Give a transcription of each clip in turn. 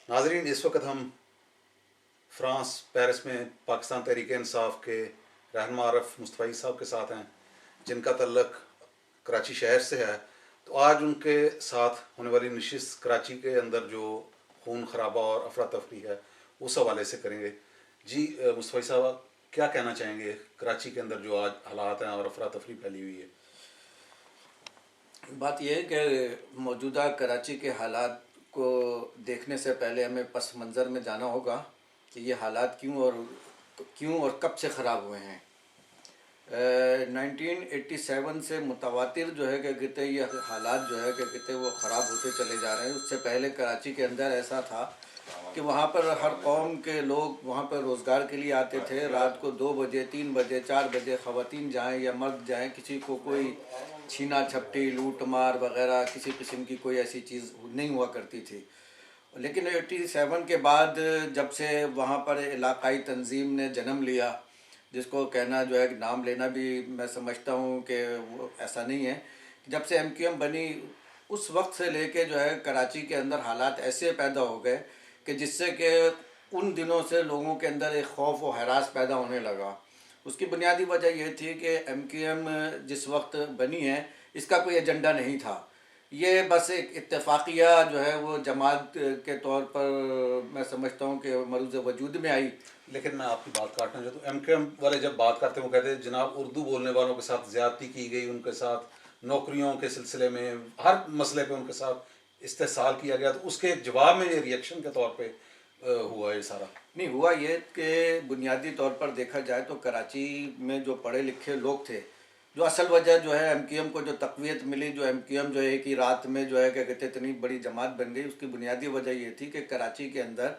नाजरीन, इस वक्त हम फ्रांस पेरिस में पाकिस्तान तहरीक इंसाफ के रहनुमा आरफ मुस्तफ़ी साहब के साथ हैं, जिनका तल्लक कराची शहर से है। तो आज उनके साथ होने वाली नशिस्त कराची के अंदर जो खून खराबा और अफरा तफरी है उस हवाले से करेंगे। जी मुस्तफ़ी साहब, क्या कहना चाहेंगे कराची के अंदर जो आज हालात हैं और अफरा तफरी फैली हुई है? बात यह है कि मौजूदा कराची के हालात को देखने से पहले हमें पस मंज़र में जाना होगा कि ये हालात क्यों और कब से ख़राब हुए हैं। 1987 से मुतवातिर जो है कि कहते ये हालात जो है कि कहते वो ख़राब होते चले जा रहे हैं। उससे पहले कराची के अंदर ऐसा था कि वहाँ पर हर कौम के लोग वहाँ पर रोज़गार के लिए आते थे। रात को 2 बजे 3 बजे 4 बजे ख़वातीन जाएँ या मर्द जाएँ, किसी को कोई छीना झपटी लूट मार वगैरह किसी किस्म की कोई ऐसी चीज़ नहीं हुआ करती थी। लेकिन 87 के बाद जब से वहाँ पर इलाकाई तंजीम ने जन्म लिया, जिसको कहना जो है नाम लेना भी मैं समझता हूँ कि वो ऐसा नहीं है। जब से MQM बनी उस वक्त से लेके जो है कराची के अंदर हालात ऐसे पैदा हो गए कि जिससे कि उन दिनों से लोगों के अंदर एक खौफ व हरास पैदा होने लगा। उसकी बुनियादी वजह यह थी कि MQM जिस वक्त बनी है इसका कोई एजेंडा नहीं था। ये बस एक इत्तेफाकिया जो है वो जमात के तौर पर मैं समझता हूँ कि मरूज़ वजूद में आई। लेकिन मैं आपकी बात काटना चाहता हूँ। MQM वाले जब बात करते हैं वो कहते हैं जनाब उर्दू बोलने वालों के साथ ज़्यादती की गई, उनके साथ नौकरियों के सिलसिले में हर मसले पे उनके साथ इस्तेहसाल किया गया। तो उसके जवाब में ये रिएक्शन के तौर पे हुआ ये सारा नहीं हुआ ये कि बुनियादी तौर पर देखा जाए तो कराची में जो पढ़े लिखे लोग थे, जो असल वजह जो है MQM को जो तक़वियत मिली, जो MQM जो है कि रात में जो है क्या कहते इतनी बड़ी जमात बन गई, उसकी बुनियादी वजह ये थी कि कराची के अंदर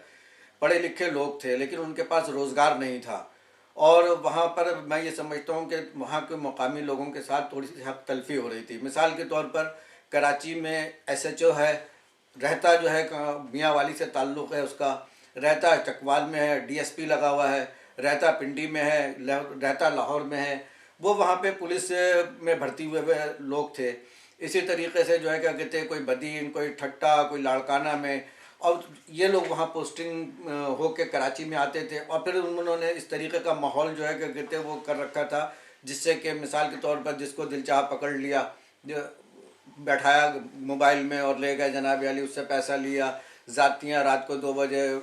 पढ़े लिखे लोग थे लेकिन उनके पास रोज़गार नहीं था। और वहाँ पर मैं ये समझता हूँ कि वहाँ के मकामी लोगों के साथ थोड़ी सी हक तलफी हो रही थी। मिसाल के तौर पर कराची में SHO है, रहता जो है मियाँ वाली से ताल्लुक़ है उसका, रहता चकवाल में है, DSP लगा हुआ है, रहता पिंडी में है, रहता लाहौर में है। वो वहाँ पे पुलिस में भर्ती हुए लोग थे। इसी तरीके से जो है क्या कहते हैं कोई बदीन, कोई ठट्टा, कोई लाड़काना में, और ये लोग वहाँ पोस्टिंग हो के कराची में आते थे। और फिर उन्होंने इस तरीके का माहौल जो है क्या कहते हैं वो कर रखा था जिससे कि मिसाल के तौर पर जिसको दिल चाह पकड़ लिया, बैठाया मोबाइल में और ले गए जनाब अली, उससे पैसा लिया। ज़ातियाँ रात को 2 बजे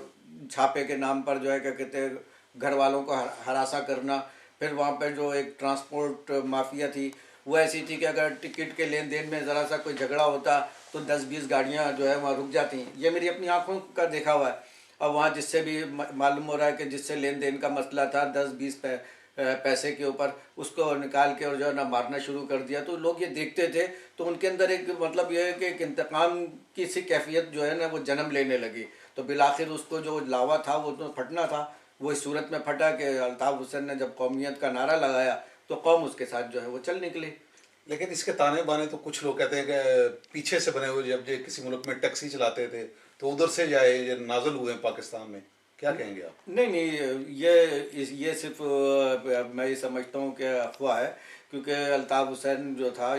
छापे के नाम पर जो है क्या कहते हैं घर वालों को हरासा करना। फिर वहाँ पर जो एक ट्रांसपोर्ट माफिया थी वो ऐसी थी कि अगर टिकट के लेन देन में ज़रा सा कोई झगड़ा होता तो 10-20 गाड़ियाँ जो है वहाँ रुक जाती। ये मेरी अपनी आंखों का देखा हुआ है। और वहाँ जिससे भी मालूम हो रहा है कि जिससे लेन देन का मसला था 10-20 पैसे के ऊपर, उसको निकाल के और जो है ना मारना शुरू कर दिया। तो लोग ये देखते थे तो उनके अंदर एक मतलब ये है कि एक इंतकाम की सी कैफियत जो है ना वो जन्म लेने लगी। तो बिलाखिर उसको जो लावा था वो तो फटना था। वो इस सूरत में फटा कि अल्ताफ़ हुसैन ने जब कौमियत का नारा लगाया तो कौम उसके साथ जो है वो चल निकली। लेकिन इसके ताने बाने तो कुछ लोग कहते हैं कि पीछे से बने हुए, जब ये किसी मुल्क में टैक्सी चलाते थे तो उधर से जाए ये नाजल हुए हैं पाकिस्तान में। क्या कहेंगे आप? नहीं नहीं, ये सिर्फ मैं ये समझता हूँ कि अफवाह है। क्योंकि अल्ताफ़ हुसैन जो था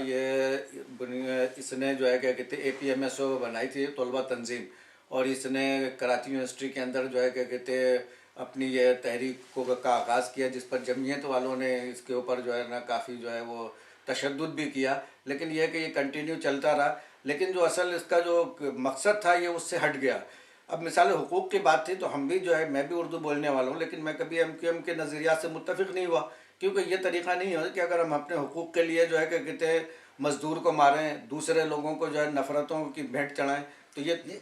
इसने जो है क्या कहते APMSO बनाई थी तलबा तंजीम, और इसने कराची यूनिवर्सिटी के अंदर जो है क्या कहते अपनी ये तहरीक का आगाज़ किया, जिस पर जमीयत वालों ने इसके ऊपर जो है ना काफ़ी जो है वो तशद्दुद भी किया। लेकिन यह कि ये कंटिन्यू चलता रहा। लेकिन जो असल इसका जो मकसद था ये उससे हट गया। अब मिसाल हुकूक़ की बात थी तो हम भी जो है, मैं भी उर्दू बोलने वाला हूँ, लेकिन मैं कभी MQM के नज़रियात से मुत्तफ़िक़ नहीं हुआ। क्योंकि ये तरीक़ा नहीं है कि अगर हम अपने हुकूक़ के लिए जो है कि कहते हैं मज़दूर को मारें, दूसरे लोगों को जो है नफ़रतों की भेंट चढ़ाएं। तो ये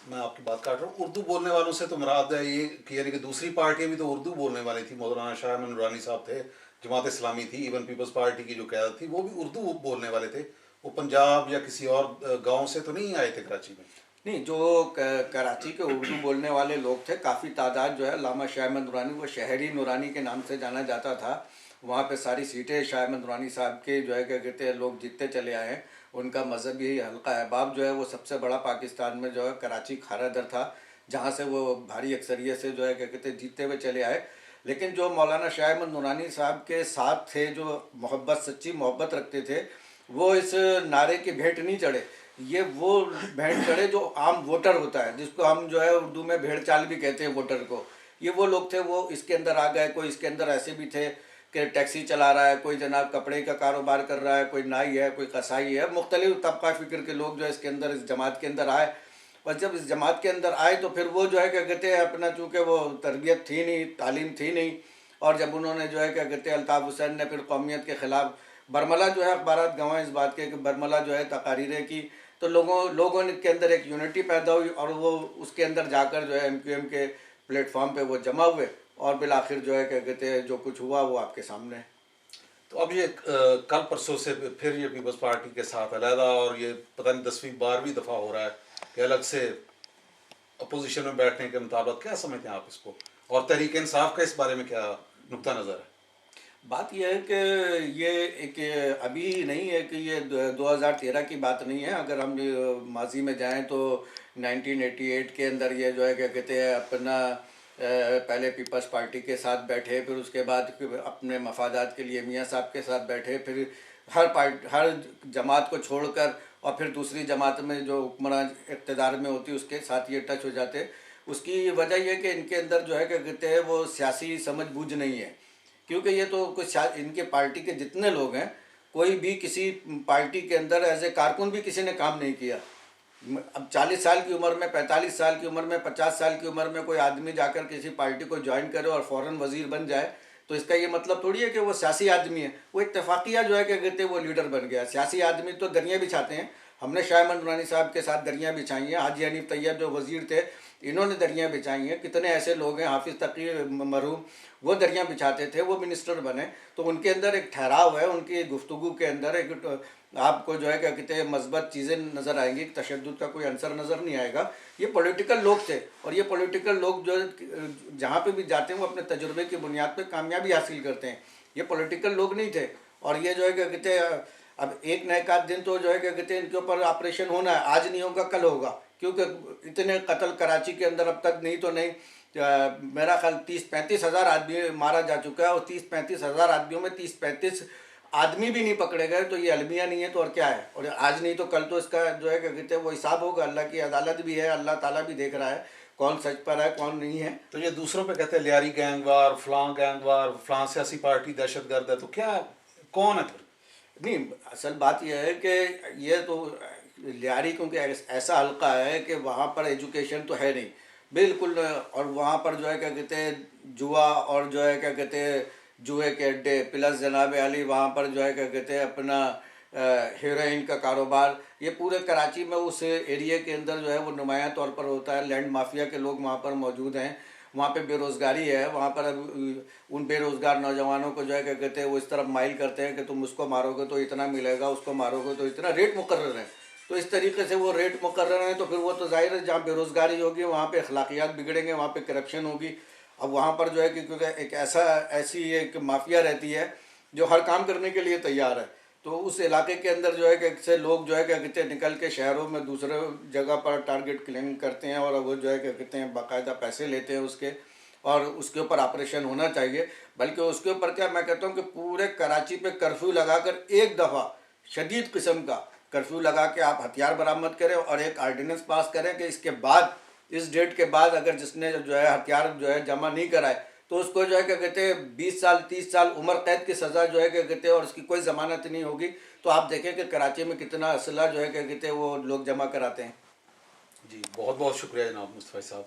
मैं आपकी बात काट रहा हूँ। उर्दू बोलने वालों से तो मुराद है ये कि यानी कि दूसरी पार्टियाँ भी तो उर्दू बोलने वाली थी। मौलाना शाह अहमद नूरानी साहब थे, जमात इस्लामी थी, इवन पीपल्स पार्टी की जो क़यादत थी वो भी उर्दू बोलने वाले थे। वो पंजाब या किसी और गाँव से तो नहीं आए थे कराची में। नहीं, जो कराची के उर्दू बोलने वाले लोग थे काफ़ी तादाद जो है, अल्लामा शाह अहमद नूरानी, वो शहरी नूरानी के नाम से जाना जाता था। वहाँ पे सारी सीटें शाह अहमद नूरानी साहब के जो है क्या कहते हैं लोग जीतते चले आए हैं। उनका मजहबी हल्का अहबाब जो है वो सबसे बड़ा पाकिस्तान में जो है कराची खारा दर था, जहाँ से वो भारी अक्सरियत से जो है क्या कहते हैं जीतते हुए चले आए। लेकिन जो मौलाना शाह अहमद नूरानी साहब के साथ थे, जो मोहब्बत सच्ची मोहब्बत रखते थे, वो इस नारे की भेंट नहीं चढ़े। یہ وہ بھیڑ چڑھے جو عام ووٹر ہوتا ہے، جس کو ہم جو ہے اردو میں بھیڑ چال بھی کہتے ہیں ووٹر کو، یہ وہ لوگ تھے، وہ اس کے اندر آ گئے۔ کوئی اس کے اندر ایسے بھی تھے کہ ٹیکسی چلا رہا ہے، کوئی جناب کپڑے کا کاروبار کر رہا ہے، کوئی نائی ہے، کوئی قصائی ہے، مختلف طبقہ فکر کے لوگ جو ہے اس کے اندر اس جماعت کے اندر آئے۔ اور جب اس جماعت کے اندر آئے تو پھر وہ جو ہے کیا کہتے ہیں اپنا، چونکہ وہ تربیت تھی نہیں، تعلیم تھی نہیں، اور جب انہوں نے جو ہے کیا کہتے ہیں الطاف حسین نے پھر قومیت کے خلاف برملا جو ہے، اخبارات گواہ اس بات کے کہ برملا جو ہے تقاریریں کی، تو لوگوں کے اندر ایک یونٹی پیدا ہوئی، اور وہ اس کے اندر جا کر جو ہے ایم کیو ایم کے پلیٹ فارم پہ وہ جمع ہوئے، اور بالآخر جو ہے کیا کہتے ہیں جو کچھ ہوا وہ آپ کے سامنے ہے۔ تو اب یہ کل پرسوں سے پھر یہ پیپلز پارٹی کے ساتھ علیحدہ، اور یہ پتہ نہیں 10ویں 12ویں دفعہ ہو رہا ہے کہ الگ سے اپوزیشن میں بیٹھنے کے مطابق، کیا سمجھتے ہیں آپ اس کو؟ اور تحریک انصاف کا اس بارے میں کیا نقطہ نظر ہے؟ بات یہ ہے کہ یہ ایک ابھی نہیں ہے کہ یہ 2013 کی بات نہیں ہے۔ اگر ہم ماضی میں جائیں تو 1988 کے اندر یہ جو ہے کیا کہتے ہیں اپنا پہلے پیپلز پارٹی کے ساتھ بیٹھے، پھر اس کے بعد اپنے مفادات کے لیے میاں صاحب کے ساتھ بیٹھے، پھر ہر جماعت کو چھوڑ کر اور پھر دوسری جماعت میں جو حکمران اقتدار میں ہوتی اس کے ساتھ یہ ٹچ ہو جاتے۔ اس کی وجہ یہ کہ ان کے اندر جو ہے کیا کہتے ہیں وہ سیاسی سمجھ بوجھ نہیں ہے، کیونکہ یہ تو کچھ ان کے پارٹی کے جتنے لوگ ہیں، کوئی بھی کسی پارٹی کے اندر ایز اے کارکن بھی کسی نے کام نہیں کیا۔ اب 40 سال کی عمر میں، 45 سال کی عمر میں، 50 سال کی عمر میں کوئی آدمی جا کر کسی پارٹی کو جوائن کرے اور فوراً وزیر بن جائے تو اس کا یہ مطلب تھوڑی ہے کہ وہ سیاسی آدمی ہے۔ وہ اتفاقیہ جو ہے کہ کہتے ہیں وہ لیڈر بن گیا۔ سیاسی آدمی تو دریاں بچھاتے ہیں، ہم نے شاہ احمد نورانی صاحب کے ساتھ دریاں بچھائی ہیں، حاجی حنیف طیب جو وزیر تھے انہوں نے دریاں بچھائی ہیں، کتنے ایسے لوگ ہیں، حافظ تقی مرحوم وہ دریاں بچھاتے تھے، وہ منسٹر بنے۔ تو ان کے اندر ایک ٹھہراؤ ہے، ان کی گفتگو کے اندر ایک آپ کو جو ہے کیا کہتے ہیں مثبت چیزیں نظر آئیں گی، تشدد کا کوئی عنصر نظر نہیں آئے گا۔ یہ پولیٹیکل لوگ تھے، اور یہ پولیٹیکل لوگ جو جہاں پہ بھی جاتے ہیں وہ اپنے تجربے کی بنیاد پہ کامیابی حاصل کرتے ہیں۔ یہ پولیٹیکل لوگ نہیں تھے، اور یہ جو ہے کیا کہتے ہیں اب ایک نہ ایک آدھ دن تو جو ہے کیا کہتے ہیں ان کے اوپر آپریشن ہونا ہے، آج نہیں ہوگا کل ہوگا، کیونکہ اتنے قتل کراچی کے اندر اب تک نہیں تو نہیں میرا خیال 30-35 ہزار آدمی مارا جا چکا ہے، اور 30-35 ہزار آدمیوں میں 30-35 آدمی بھی نہیں پکڑے گئے تو یہ المیہ نہیں ہے تو اور کیا ہے؟ اور آج نہیں تو کل تو اس کا جو ہے کہ کہتے ہیں وہ حساب ہوگا، اللہ کی عدالت بھی ہے، اللہ تعالیٰ بھی دیکھ رہا ہے کون سچ پر ہے کون نہیں ہے۔ تو یہ دوسروں پہ کہتے ہیں لیاری گینگ وار، فلاں سیاسی پارٹی دہشت گرد ہے، تو کیا کون ہے پھر؟ نہیں، اصل بات یہ ہے کہ یہ تو لیاری کیونکہ ایسا حلقہ ہے کہ وہاں پر ایجوکیشن تو ہے نہیں بالکل، اور وہاں پر جو ہے کیا کہتے ہیں جوا، اور جو ہے کیا کہتے ہیں جوئے کے اڈے پلس جناب علی، وہاں پر جو ہے کیا کہتے ہیں اپنا ہیروئن کا کاروبار، یہ پورے کراچی میں اس ایریے کے اندر جو ہے وہ نمایاں طور پر ہوتا ہے۔ لینڈ مافیا کے لوگ وہاں پر موجود ہیں، وہاں پہ بے روزگاری ہے، وہاں پر اب ان بے روزگار نوجوانوں کو جو ہے کیا کہتے ہیں وہ اس طرف مائل کرتے ہیں کہ تم اس کو مارو گے تو اتنا ملے گا، اس کو مارو گے تو اتنا، ریٹ مقرر ہے۔ تو اس طریقے سے وہ ریٹ مقرر ہیں، تو پھر وہ تو ظاہر ہے جہاں بے روزگاری ہوگی وہاں پہ اخلاقیات بگڑیں گے، وہاں پہ کرپشن ہوگی۔ اب وہاں پر جو ہے کہ کیونکہ ایک ایسی ایک مافیا رہتی ہے جو ہر کام کرنے کے لیے تیار ہے، تو اس علاقے کے اندر جو ہے کہ سے لوگ جو ہے کہ کہتے ہیں نکل کے شہروں میں دوسرے جگہ پر ٹارگٹ کلیم کرتے ہیں، اور وہ جو ہے کہ کہتے ہیں باقاعدہ پیسے لیتے ہیں اس کے، اور اس کے اوپر آپریشن ہونا چاہیے۔ بلکہ اس کے اوپر کیا میں کہتا ہوں کہ پورے کراچی پہ کرفیو لگا کر ایک دفعہ شدید قسم کا کرفیو لگا کے آپ ہتھیار برآمد کریں، اور ایک آرڈیننس پاس کریں کہ اس کے بعد، اس ڈیٹ کے بعد اگر جس نے جو ہے ہتھیار جو ہے جمع نہیں کرائے تو اس کو جو ہے کہ کہتے ہیں 20 سال 30 سال عمر قید کی سزا جو ہے کہ کہتے ہیں، اور اس کی کوئی ضمانت نہیں ہوگی۔ تو آپ دیکھیں کہ کراچی میں کتنا اسلحہ جو ہے کہ کہتے ہیں وہ لوگ جمع کراتے ہیں۔ جی بہت بہت شکریہ جناب مصطفی صاحب۔